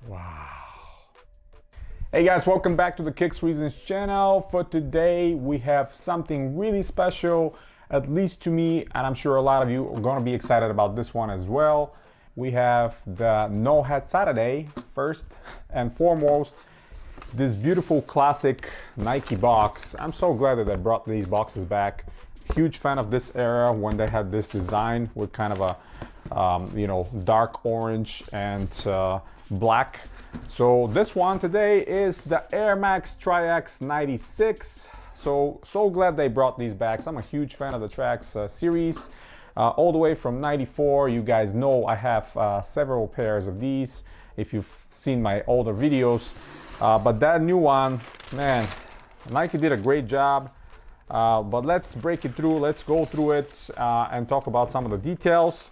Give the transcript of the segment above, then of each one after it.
Wow. Hey guys, welcome back to the Kicks Reasons channel. For today, we have something really special, at least to me, and I'm sure a lot of you are gonna be excited about this one as well. We have the No Hat Saturday, first and foremost, this beautiful classic Nike box. I'm so glad that they brought these boxes back. Huge fan of this era when they had this design with kind of a dark orange and black. So this one today is the Air Max Triax 96. So glad they brought these back. I'm a huge fan of the Triax series, all the way from 94. You guys know I have several pairs of these if you've seen my older videos. But that new one, man, Nike did a great job. But let's break it through. Let's go through it and talk about some of the details.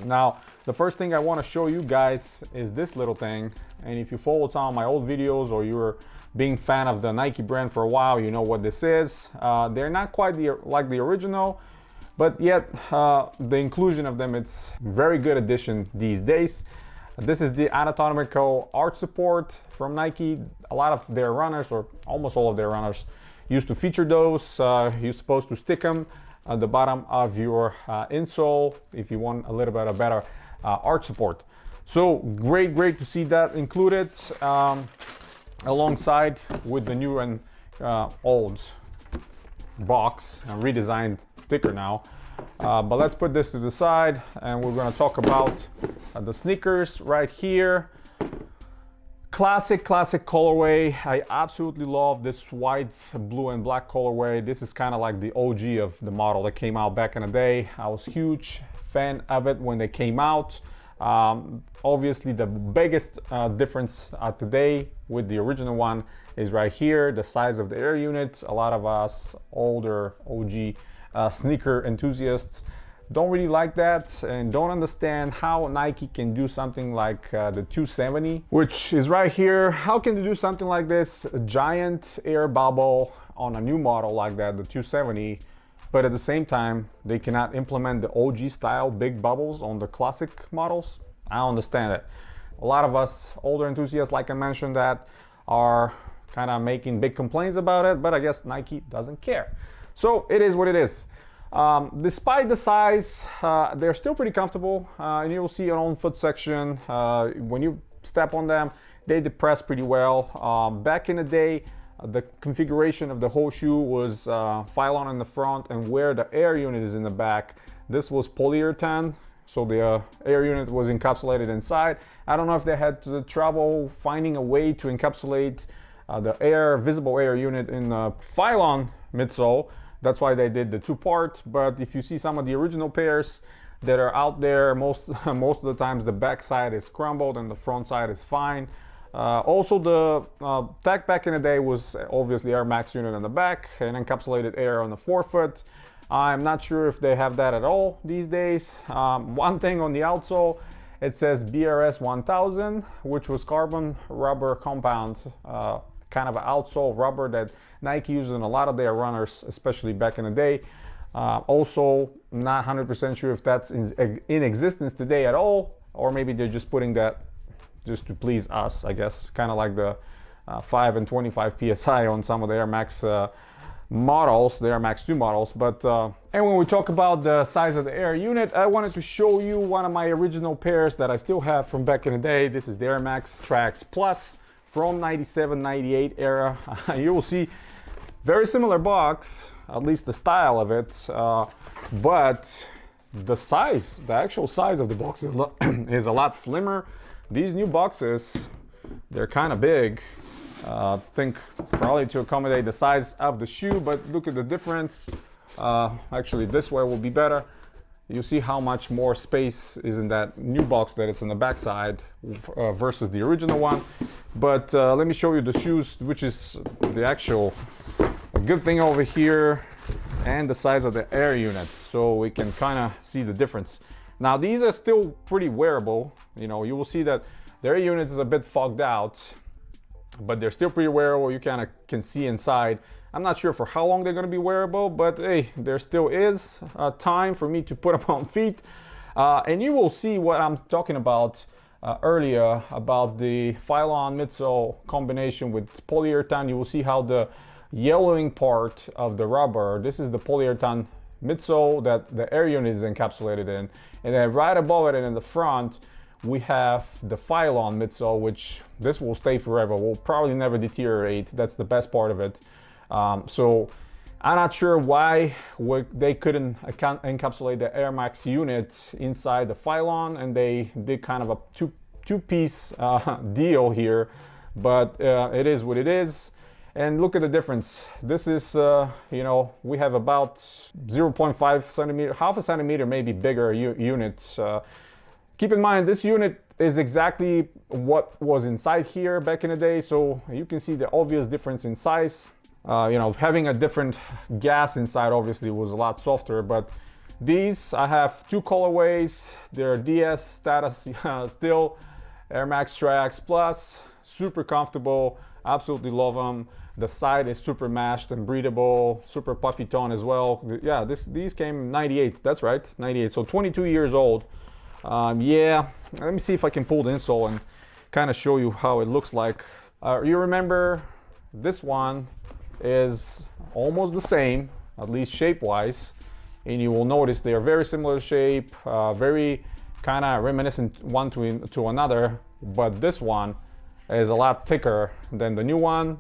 Now, the first thing I want to show you guys is this little thing. And if you followed some of my old videos or you're being fan of the Nike brand for a while, you know what this is. They're not quite like the original, but yet the inclusion of them, it's very good addition these days. This is the anatomical arch support from Nike. A lot of their runners, or almost all of their runners, used to feature those. You're supposed to stick them at the bottom of your insole if you want a little bit of better arch support. So great to see that included alongside with the new and old box and redesigned sticker now. But let's put this to the side and we're going to talk about the sneakers right here. Classic colorway. I absolutely love this white, blue and black colorway. This is kind of like the OG of the model that came out back in the day. I was huge fan of it when they came out. Obviously the biggest difference today with the original one is right here, the size of the air unit. A lot of us older OG sneaker enthusiasts don't really like that and don't understand how Nike can do something like the 270, which is right here. How can they do something like this? A giant air bubble on a new model like that, the 270, but at the same time, they cannot implement the OG style big bubbles on the classic models. I don't understand it. A lot of us older enthusiasts, like I mentioned, that are kind of making big complaints about it, but I guess Nike doesn't care. So it is what it is. Despite the size, they're still pretty comfortable, and you'll see on foot section, when you step on them, they depress pretty well. Back in the day, the configuration of the whole shoe was Phylon in the front, and where the air unit is in the back, this was polyurethane, so the air unit was encapsulated inside. I don't know if they had trouble finding a way to encapsulate the visible air unit in the Phylon midsole. That's why they did the two-part, but if you see some of the original pairs that are out there, most of the times the back side is crumbled and the front side is fine. Also, the tech back in the day was obviously Air Max unit on the back and encapsulated air on the forefoot. I'm not sure if they have that at all these days. One thing on the outsole, it says BRS 1000, which was carbon rubber compound, kind of an outsole rubber that Nike uses in a lot of their runners, especially back in the day. Also, not 100% sure if that's in existence today at all, or maybe they're just putting that just to please us, I guess. Kind of like the 5 and 25 PSI on some of the Air Max models, the Air Max 2 models. But and when we talk about the size of the air unit, I wanted to show you one of my original pairs that I still have from back in the day. This is the Air Max Triax Plus from 97, 98 era. You will see very similar box, at least the style of it, but the size, the actual size of the box is a lot slimmer. These new boxes, they're kind of big. I think probably to accommodate the size of the shoe, but look at the difference. Actually, this way will be better. You see how much more space is in that new box that it's in the backside versus the original one. But let me show you the shoes, which is the actual good thing over here, and the size of the air unit, so we can kind of see the difference. Now these are still pretty wearable. You know, you will see that the air unit is a bit fogged out, but they're still pretty wearable. You kind of can see inside. I'm not sure for how long they're going to be wearable, but hey, there still is time for me to put them on feet. And you will see what I'm talking about earlier about the Phylon midsole combination with polyurethane. You will see how the yellowing part of the rubber, this is the polyurethane midsole that the air unit is encapsulated in, and then right above it and in the front we have the Phylon midsole, which this will stay forever, will probably never deteriorate. That's the best part of it. So I'm not sure why they couldn't encapsulate the Air Max unit inside the Phylon, and they did kind of a two-piece deal here, but it is what it is. And look at the difference. This is, you know, we have about 0.5 centimeter, half a centimeter maybe bigger unit. Keep in mind, this unit is exactly what was inside here back in the day, so you can see the obvious difference in size. You know, having a different gas inside obviously was a lot softer, but these, I have two colorways. They're DS status still, Air Max Triax Plus, super comfortable, absolutely love them. The side is super mashed and breathable, super puffy tone as well. Yeah, these came 98, that's right, 98, so 22 years old. Yeah, let me see if I can pull the insole and kind of show you how it looks like. You remember this one is almost the same, at least shape-wise, and you will notice they are very similar shape, very kind of reminiscent one to another, but this one is a lot thicker than the new one.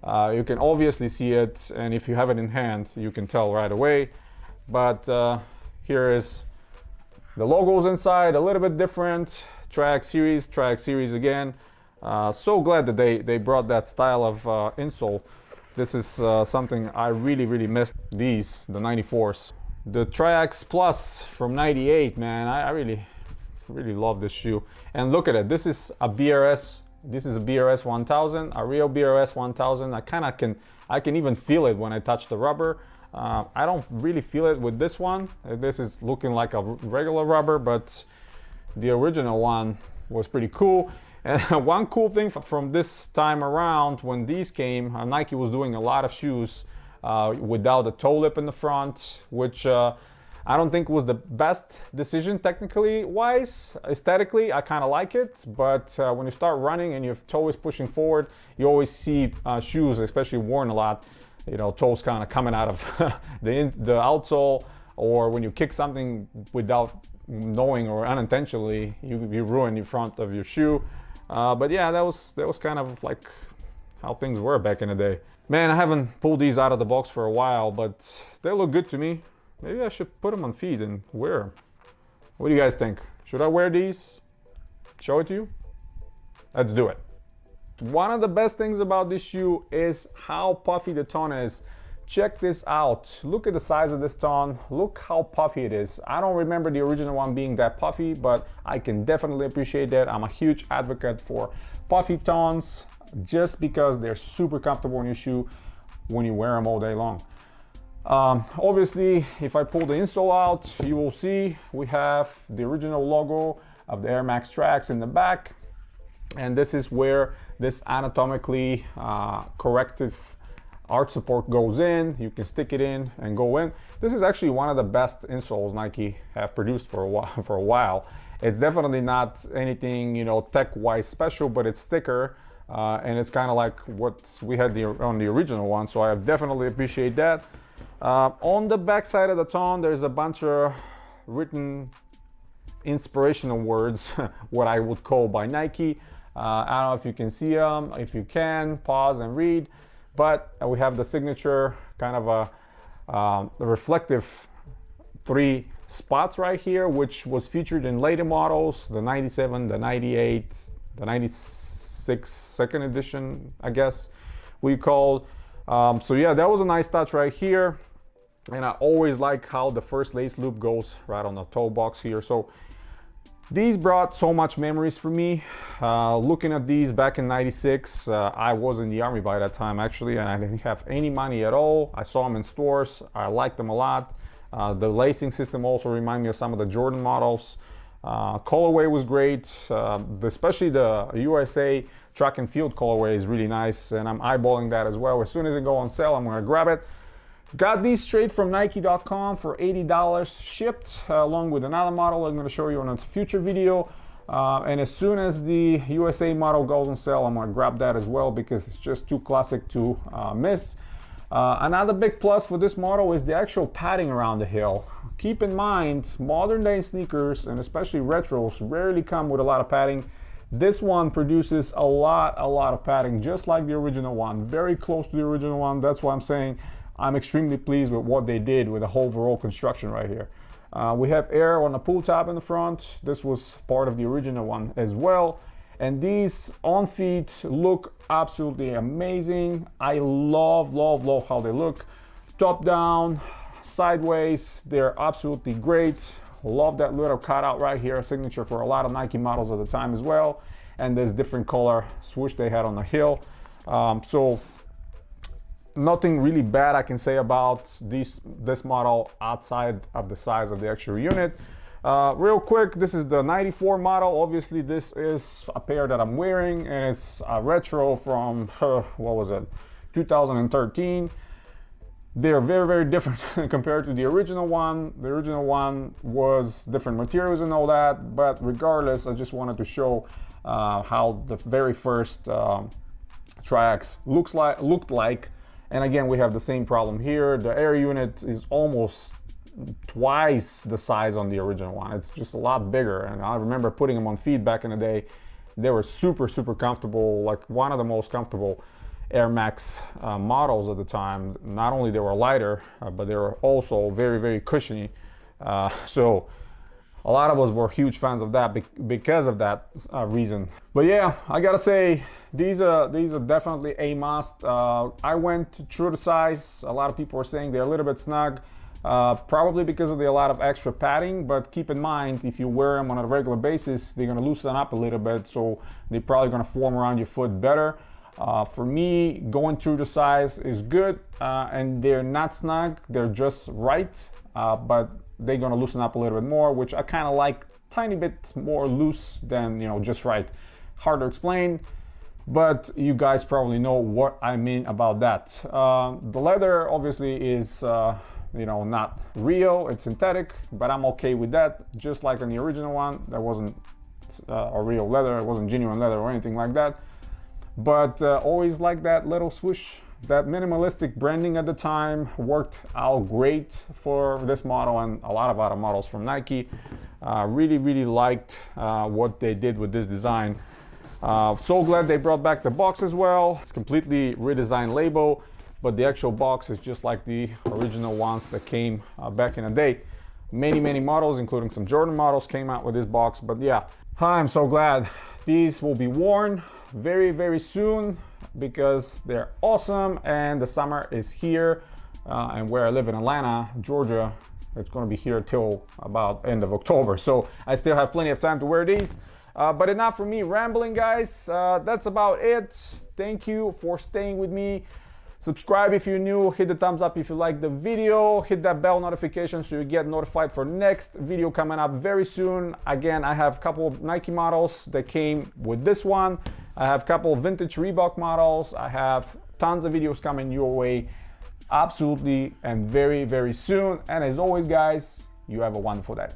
You can obviously see it, and if you have it in hand, you can tell right away. But here is the logos inside, a little bit different. Triax series again. So glad that they brought that style of insole. This is something I really missed. These, the 94s. The Triax Plus from 98, man, I really love this shoe. And look at it, this is a BRS. This is a BRS 1000, a real BRS 1000. I can even feel it when I touch the rubber. I don't really feel it with this one. This is looking like a regular rubber, but the original one was pretty cool. And one cool thing from this time around, when these came, Nike was doing a lot of shoes without a toe lip in the front, which I don't think was the best decision technically wise. Aesthetically, I kind of like it, but when you start running and your toe is pushing forward, you always see shoes, especially worn a lot, you know, toes kind of coming out of the outsole, or when you kick something without knowing or unintentionally, you ruin the front of your shoe. But yeah, that was kind of like how things were back in the day. Man, I haven't pulled these out of the box for a while, but they look good to me. Maybe I should put them on feet and wear them. What do you guys think? Should I wear these? Show it to you? Let's do it. One of the best things about this shoe is how puffy the tone is. Check this out. Look at the size of this tone. Look how puffy it is. I don't remember the original one being that puffy, but I can definitely appreciate that. I'm a huge advocate for puffy tones just because they're super comfortable in your shoe when you wear them all day long. Obviously, if I pull the insole out, you will see we have the original logo of the Air Max Triax in the back. And this is where this anatomically corrective arch support goes in. You can stick it in and go in. This is actually one of the best insoles Nike have produced for a while. It's definitely not anything, you know, tech-wise special, but it's thicker and it's kind of like what we had on the original one. So I definitely appreciate that. On the back side of the tone, there's a bunch of written inspirational words, what I would call by Nike. I don't know if you can see them. If you can, pause and read. But we have the signature, kind of a reflective 3 spots right here, which was featured in later models, the 97, the 98, the 96 second edition, I guess we called. So yeah, that was a nice touch right here. And I always like how the first lace loop goes right on the toe box here. So these brought so much memories for me. Looking at these back in 96, I was in the army by that time actually, and I didn't have any money at all. I saw them in stores. I liked them a lot. The lacing system also reminded me of some of the Jordan models. Colorway was great, especially the USA track and field colorway is really nice, and I'm eyeballing that as well. As soon as it go on sale, I'm gonna grab it. Got these straight from Nike.com for $80 shipped, along with another model I'm gonna show you in a future video. And as soon as the USA model goes on sale, I'm gonna grab that as well because it's just too classic to miss. Another big plus for this model is the actual padding around the heel. Keep in mind, modern day sneakers, and especially retros, rarely come with a lot of padding. This one produces a lot of padding, just like the original one, very close to the original one. That's why I'm saying I'm extremely pleased with what they did with the whole overall construction right here. We have air on the pull tab in the front. This was part of the original one as well. And these on feet look absolutely amazing. I love how they look. Top down, sideways, they're absolutely great. Love that little cutout right here, signature for a lot of Nike models at the time as well. And this different color swoosh they had on the heel. So nothing really bad I can say about this model outside of the size of the actual unit. Real quick, this is the 94 model. Obviously this is a pair that I'm wearing, and it's a retro from, what was it, 2013. They're very different compared to the original one. The original one was different materials and all that, but regardless, I just wanted to show how the very first Triax looked like. And again, we have the same problem here. The air unit is almost twice the size on the original one. It's just a lot bigger, and I remember putting them on feet back in the day. They were super comfortable, like one of the most comfortable Air Max models at the time. Not only they were lighter, but they were also very cushiony. So a lot of us were huge fans of that because of that reason. But yeah, I gotta say, these are definitely a must. I went through the size. A lot of people are saying they're a little bit snug, probably because of a lot of extra padding, but keep in mind, if you wear them on a regular basis, they're gonna loosen up a little bit, so they're probably gonna form around your foot better. For me, going through the size is good, and they're not snug, they're just right, but they're gonna loosen up a little bit more, which I kind of like, tiny bit more loose than, you know, just right. Hard to explain, but you guys probably know what I mean about that. The leather obviously is you know, not real, it's synthetic, but I'm okay with that. Just like in the original one, that wasn't a real leather, it wasn't genuine leather or anything like that. But always like that little swoosh. That minimalistic branding at the time worked out great for this model and a lot of other models from Nike. Really liked what they did with this design. So glad they brought back the box as well. It's completely redesigned label, but the actual box is just like the original ones that came back in the day. Many models, including some Jordan models, came out with this box. But yeah, I'm so glad these will be worn very soon because they're awesome, and the summer is here. And where I live in Atlanta, Georgia, it's going to be here till about end of October, so I still have plenty of time to wear these. But enough for me rambling, guys. That's about it. Thank you for staying with me. Subscribe if you're new, hit the thumbs up if you like the video, hit that bell notification so you get notified for next video coming up very soon. Again, I have a couple of Nike models that came with this one. I have a couple of vintage Reebok models. I have tons of videos coming your way absolutely and very soon. And as always, guys, you have a wonderful day.